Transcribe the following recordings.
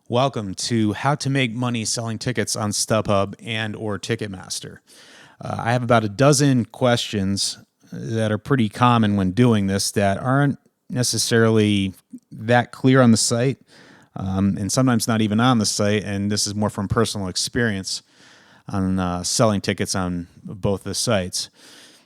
Welcome to How to Make Money Selling Tickets on Stubhub and or Ticketmaster. I have about a dozen questions that are pretty common when doing this that aren't necessarily that clear on the site, and sometimes not even on the site, and this is more from personal experience on selling tickets on both the sites.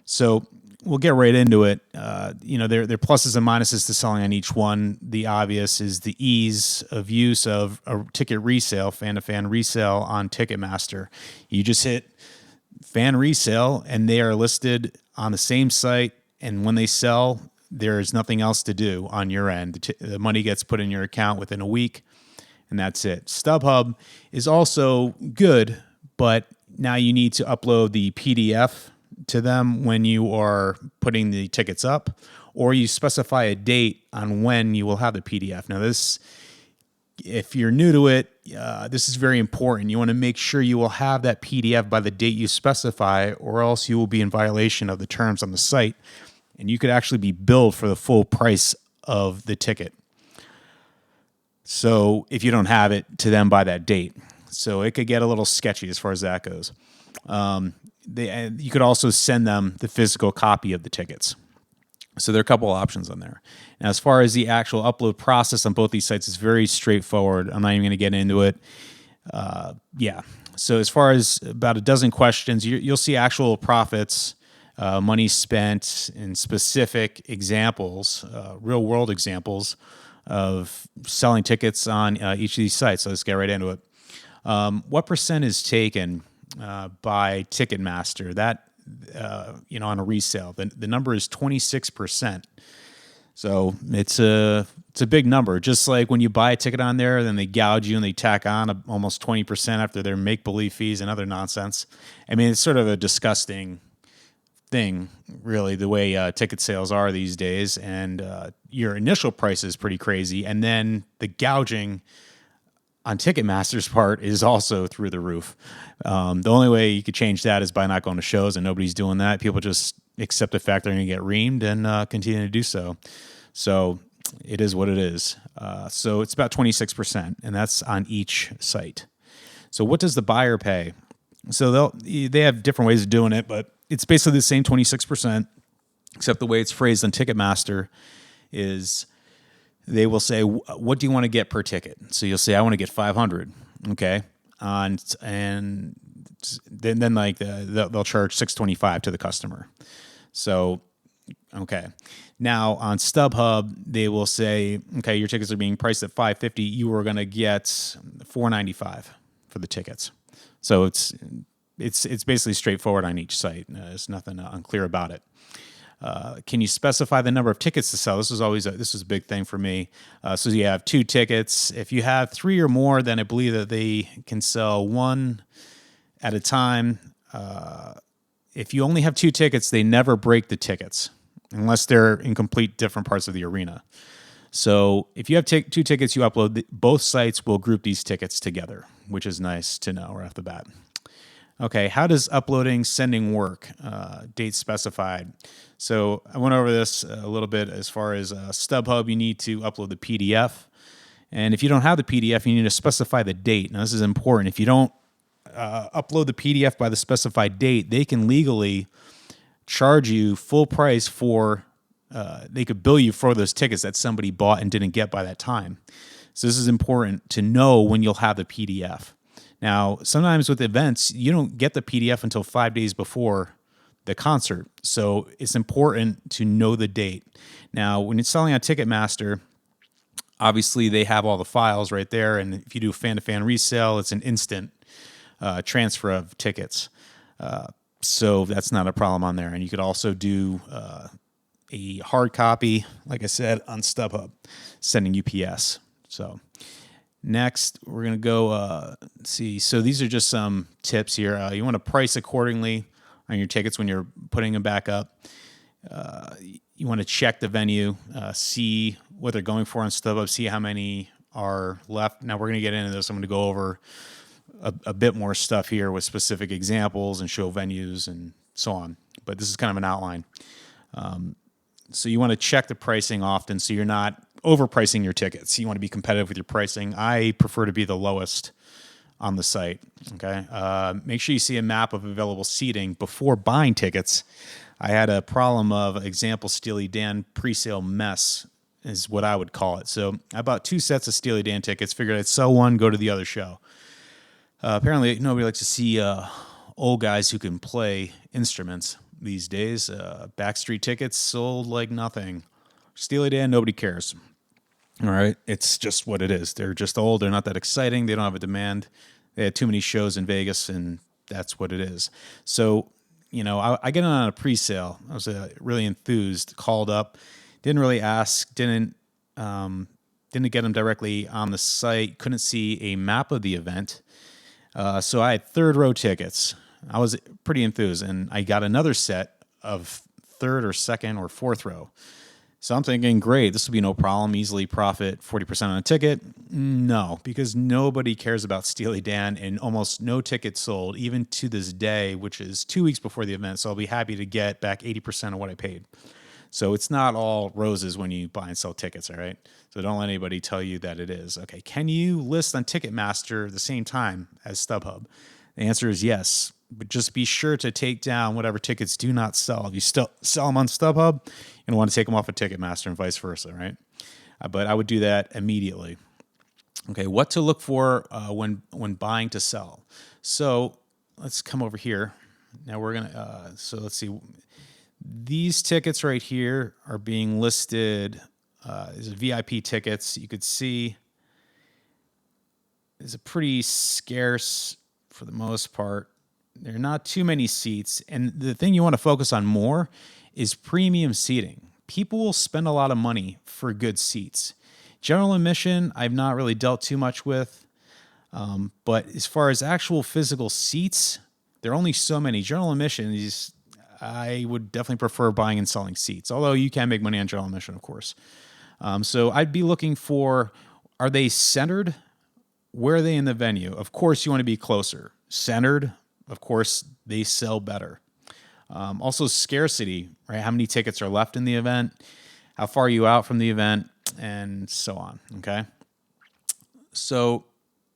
So we'll get right into it. There are pluses and minuses to selling on each one. The obvious is the ease of use of a ticket resale, fan-to-fan resale on Ticketmaster. You just hit fan resale, and they are listed on the same site. And when they sell, there is nothing else to do on your end. The money gets put in your account within a week, and that's it. StubHub is also good, but now you need to upload the PDF to them when you are putting the tickets up, or you specify a date on when you will have the PDF. Now, if you're new to it, this is very important. You want to make sure you will have that PDF by the date you specify, or else you will be in violation of the terms on the site, and you could actually be billed for the full price of the ticket. So if you don't have it to them by that date. So it could get a little sketchy as far as that goes. You could also send them the physical copy of the tickets. So there are a couple of options on there. Now, as far as the actual upload process on both these sites, it's very straightforward. I'm not even going to get into it. So as far as about a dozen questions, you'll see actual profits, money spent in specific examples, real world examples of selling tickets on each of these sites. So let's get right into it. What percent is taken by Ticketmaster? That on a resale, the number is 26%. So it's a big number. Just like when you buy a ticket on there, then they gouge you and they tack on almost 20% after their make-believe fees and other nonsense. I mean, it's sort of a disgusting thing, really, the way ticket sales are these days. And your initial price is pretty crazy, and then the gouging on Ticketmaster's part is also through the roof. The only way you could change that is by not going to shows, and nobody's doing that. People just accept the fact they're going to get reamed and continue to do so. So it is what it is. So it's about 26%, and that's on each site. So what does the buyer pay? So they have different ways of doing it, but it's basically the same 26%, except the way it's phrased on Ticketmaster is they will say, what do you want to get per ticket? So you'll say, I want to get 500. Okay. And then they'll charge $625 to the customer. So, okay. Now on StubHub, they will say, okay, your tickets are being priced at $550. You are going to get $495 for the tickets. So it's basically straightforward on each site. There's nothing unclear about it. Can you specify the number of tickets to sell? This was a big thing for me. So you have 2 tickets. If you have 3 or more, then I believe that they can sell 1 at a time. If you only have 2 tickets, they never break the tickets unless they're in complete different parts of the arena. So if you have 2 tickets you upload, both sites will group these tickets together, which is nice to know right off the bat. Okay, how does sending work? Date specified. So I went over this a little bit as far as StubHub. You need to upload the PDF. And if you don't have the PDF, you need to specify the date. Now, this is important. If you don't upload the PDF by the specified date, they can legally charge you full price for, they could bill you for those tickets that somebody bought and didn't get by that time. So this is important to know when you'll have the PDF. Now, sometimes with events, you don't get the PDF until 5 days before the concert. So it's important to know the date. Now, when it's selling on Ticketmaster, obviously they have all the files right there. And if you do fan-to-fan resale, it's an instant transfer of tickets. So that's not a problem on there. And you could also do a hard copy, like I said, on StubHub, sending UPS. So next, we're going to go see. So these are just some tips here. You want to price accordingly on your tickets when you're putting them back up. You want to check the venue, see what they're going for on StubHub, see how many are left. Now, we're going to get into this. I'm going to go over a bit more stuff here with specific examples and show venues and so on. But this is kind of an outline. So you want to check the pricing often so you're not overpricing your tickets. You want to be competitive with your pricing. I prefer to be the lowest on the site. Okay. Make sure you see a map of available seating before buying tickets. I had a problem of example Steely Dan pre-sale mess is what I would call it. So I bought 2 sets of Steely Dan tickets, figured I'd sell one, go to the other show. Apparently nobody likes to see old guys who can play instruments these days. Backstreet tickets sold like nothing. Steely Dan, nobody cares. All right. It's just what it is. They're just old. They're not that exciting. They don't have a demand. They had too many shows in Vegas, and that's what it is. So, I get on a pre-sale. I was really enthused, called up, didn't really ask, didn't get them directly on the site, couldn't see a map of the event. So I had 3rd row tickets. I was pretty enthused, and I got another set of 3rd or 2nd or 4th row. So I'm thinking, great, this will be no problem, easily profit 40% on a ticket. No, because nobody cares about Steely Dan, and almost no tickets sold, even to this day, which is 2 weeks before the event. So I'll be happy to get back 80% of what I paid. So it's not all roses when you buy and sell tickets, all right? So don't let anybody tell you that it is. Okay, can you list on Ticketmaster at the same time as StubHub? The answer is yes, but just be sure to take down whatever tickets do not sell. If you still sell them on StubHub, you want to take them off of Ticketmaster and vice versa, right? But I would do that immediately. Okay, what to look for when buying to sell. So let's come over here. Now we're gonna. So let's see. These tickets right here are being listed as VIP tickets. You could see it's a pretty scarce for the most part. There are not too many seats. And the thing you want to focus on more is premium seating. People will spend a lot of money for good seats. General admission, I've not really dealt too much with. But as far as actual physical seats, there are only so many. General admission is, I would definitely prefer buying and selling seats, although you can make money on general admission, of course. So I'd be looking for, are they centered? Where are they in the venue? Of course, you want to be closer. Centered, of course, they sell better. Also, scarcity, right? How many tickets are left in the event? How far are you out from the event? And so on, okay? So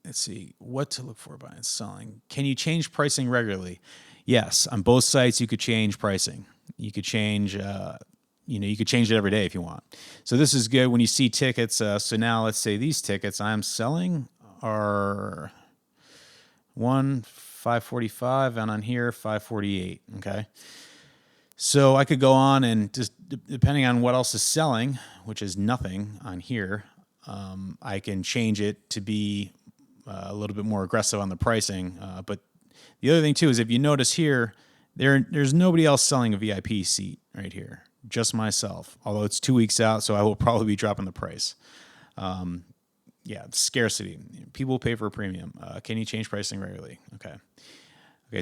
let's see, what to look for buying and selling. Can you change pricing regularly? Yes, on both sites, you could change pricing. You could change, you could change it every day if you want. So this is good when you see tickets. So now let's say these tickets I'm selling are $545, and on here $548. Okay, so I could go on and just depending on what else is selling, which is nothing on here, I can change it to be a little bit more aggressive on the pricing. But the other thing too is if you notice here, there's nobody else selling a VIP seat right here, just myself. Although it's 2 weeks out, so I will probably be dropping the price. Scarcity. People pay for a premium. Can you change pricing regularly? Okay,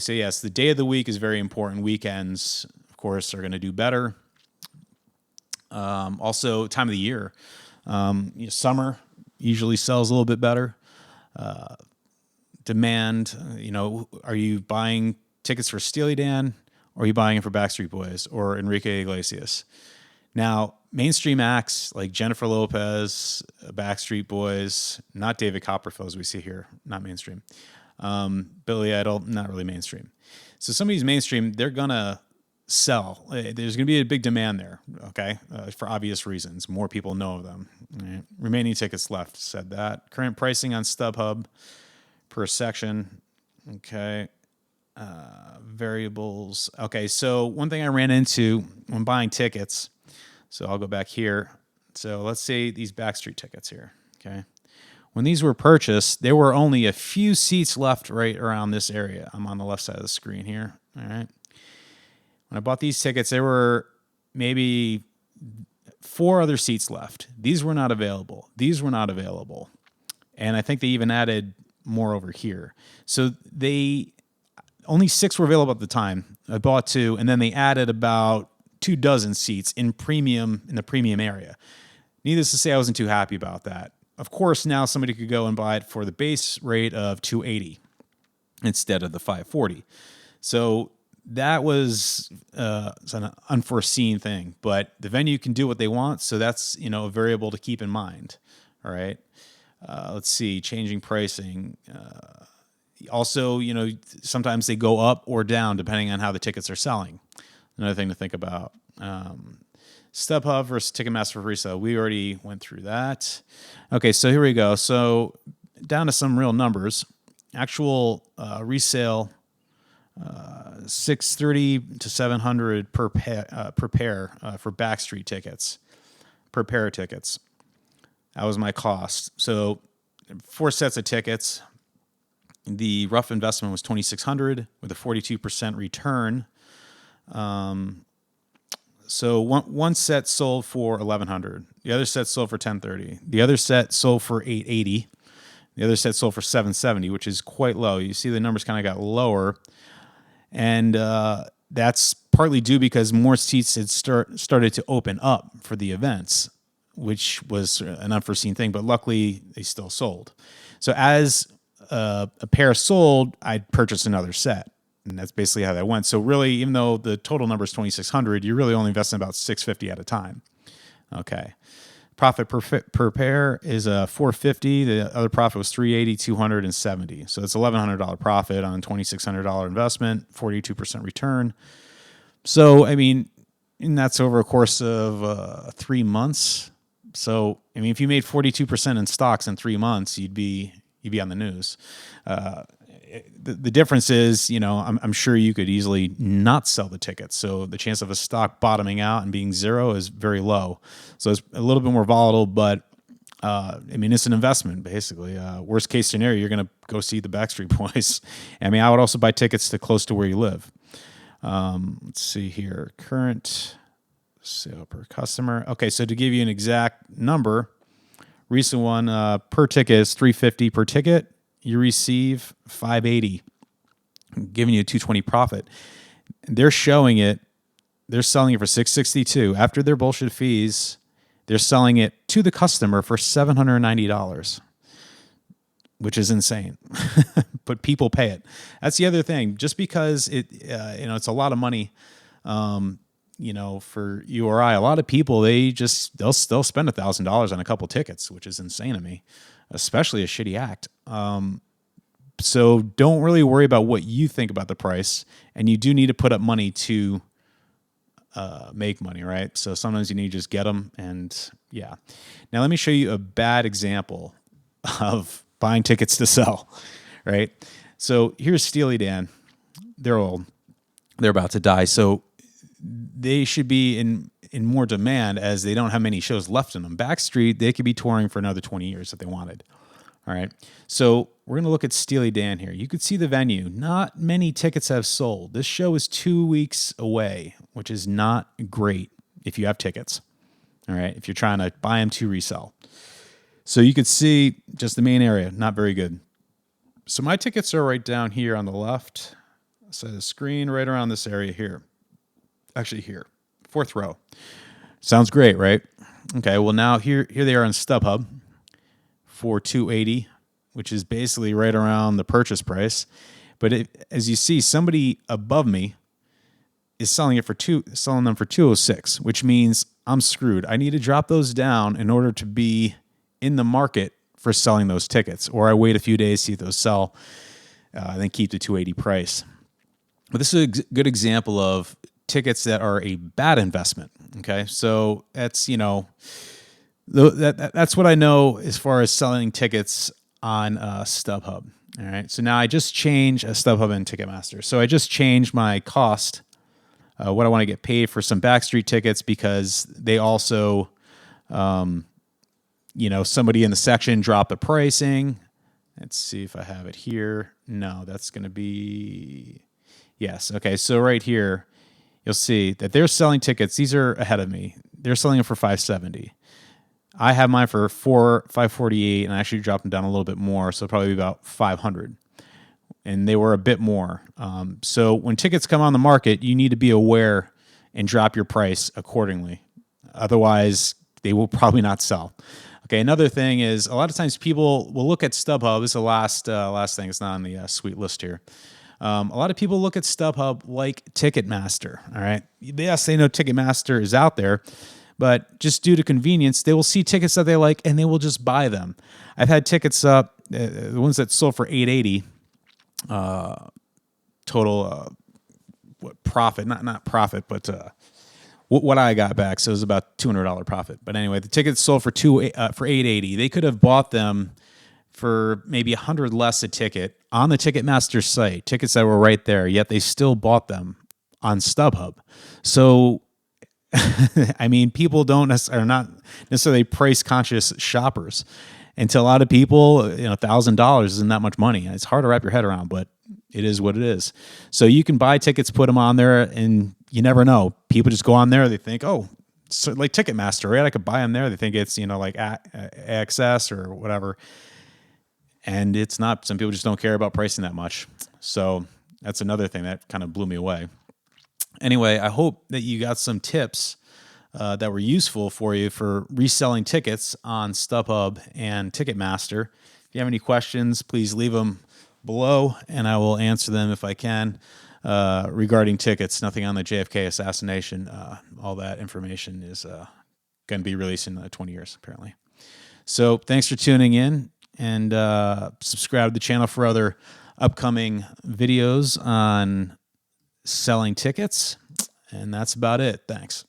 so yes, the day of the week is very important. Weekends, of course, are going to do better. Also, time of the year. Summer usually sells a little bit better. Demand, are you buying tickets for Steely Dan, or are you buying it for Backstreet Boys or Enrique Iglesias? Now, mainstream acts like Jennifer Lopez, Backstreet Boys, not David Copperfield as we see here, not mainstream. Billy Idol, not really mainstream. So some of these mainstream, they're going to sell. There's going to be a big demand there, okay, for obvious reasons. More people know of them. Right. Remaining tickets left, said that. Current pricing on StubHub per section, okay. Variables. Okay, so one thing I ran into when buying tickets, so I'll go back here. So let's say these Backstreet tickets here, okay. When these were purchased, there were only a few seats left right around this area. I'm on the left side of the screen here, all right. When I bought these tickets, there were maybe 4 other seats left. These were not available. These were not available. And I think they even added more over here. So only 6 were available at the time. I bought 2, and then they added about 24 seats in the premium area. Needless to say, I wasn't too happy about that. Of course, now somebody could go and buy it for the base rate of $280 instead of the $540. So that was it's an unforeseen thing, but the venue can do what they want, so that's a variable to keep in mind. All right. Let's see, changing pricing. Also, sometimes they go up or down depending on how the tickets are selling. Another thing to think about. StubHub versus Ticketmaster for resale. We already went through that. Okay, so here we go. So down to some real numbers. Actual resale, 630 to 700 per pair for Backstreet tickets, per pair of tickets. That was my cost. So 4 sets of tickets. The rough investment was $2,600 with a 42% return. So one set sold for $1,100. The other set sold for $1,030. The other set sold for $880. The other set sold for $770, which is quite low. You see the numbers kind of got lower, and that's partly due because more seats had started to open up for the events, which was an unforeseen thing. But luckily, they still sold. So as a pair sold, I'd purchase another set. And that's basically how that went. So really, even though the total number is $2,600, you're really only investing about $650 at a time. Okay. Profit per pair is $450. The other profit was $380, $200, and $70. So it's $1,100 profit on $2,600 investment, 42% return. So, and that's over a course of 3 months. So, if you made 42% in stocks in 3 months, you'd be on the news. The difference is, I'm sure you could easily not sell the tickets. So the chance of a stock bottoming out and being zero is very low. So it's a little bit more volatile, but it's an investment basically. Worst case scenario, you're going to go see the Backstreet Boys. I would also buy tickets to close to where you live. Let's see here. Current sale per customer. Okay, so to give you an exact number, recent one per ticket is $350 per ticket. You receive $580, giving you a $220 profit. They're showing it. They're selling it for $662 after their bullshit fees. They're selling it to the customer for $790, which is insane. But people pay it. That's the other thing. Just because it's a lot of money, for you or I, a lot of people they'll spend $1,000 on a couple tickets, which is insane to me, especially a shitty act. So don't really worry about what you think about the price, and you do need to put up money to make money, right? So sometimes you need to just get them, and yeah. Now let me show you a bad example of buying tickets to sell, right? So here's Steely Dan. They're old. They're about to die. So they should be in more demand as they don't have many shows left in them. Backstreet, they could be touring for another 20 years if they wanted. All right. So we're going to look at Steely Dan here. You could see the venue. Not many tickets have sold. This show is 2 weeks away, which is not great if you have tickets. All right. If you're trying to buy them to resell. So you could see just the main area, not very good. So my tickets are right down here on the left side of the screen, right around this area here. Actually here, 4th row. Sounds great, right? Okay, well now here they are on StubHub for $280, which is basically right around the purchase price. But as you see, somebody above me is selling them for $206, which means I'm screwed. I need to drop those down in order to be in the market for selling those tickets, or I wait a few days, see if those sell, then keep the $280 price. But this is a good example of tickets that are a bad investment. Okay, so that's that's what I know as far as selling tickets on StubHub. All right, so now I just changed StubHub and Ticketmaster. So I just changed my cost, what I want to get paid for some Backstreet tickets, because they also, somebody in the section dropped the pricing. Let's see if I have it here. No, that's going to be yes. Okay, so right here, you'll see that they're selling tickets. These are ahead of me. They're selling them for $570. I have mine for $548, and I actually dropped them down a little bit more, so probably about $500. And they were a bit more. So when tickets come on the market, you need to be aware and drop your price accordingly. Otherwise, they will probably not sell. Okay, another thing is a lot of times people will look at StubHub. This is the last thing. It's not on the sweet list here. A lot of people look at StubHub like Ticketmaster. All right. Yes, they know Ticketmaster is out there, but just due to convenience, they will see tickets that they like and they will just buy them. I've had tickets up, the ones that sold for $880 total. What profit? Not profit, but what I got back. So it was about $200 profit. But anyway, the tickets sold for $880. They could have bought them for maybe $100 less a ticket on the Ticketmaster site, tickets that were right there, yet they still bought them on StubHub. So, I mean, people are not necessarily price conscious shoppers. And to a lot of people, $1,000 isn't that much money. It's hard to wrap your head around, but it is what it is. So you can buy tickets, put them on there, and you never know. People just go on there. They think, oh, so like Ticketmaster, right? I could buy them there. They think it's, like AXS or whatever. And it's not. Some people just don't care about pricing that much. So that's another thing that kind of blew me away. Anyway, I hope that you got some tips that were useful for you for reselling tickets on StubHub and Ticketmaster. If you have any questions, please leave them below, and I will answer them if I can regarding tickets. Nothing on the JFK assassination. All that information is going to be released in 20 years, apparently. So thanks for tuning in. And subscribe to the channel for other upcoming videos on selling tickets. And that's about it. Thanks.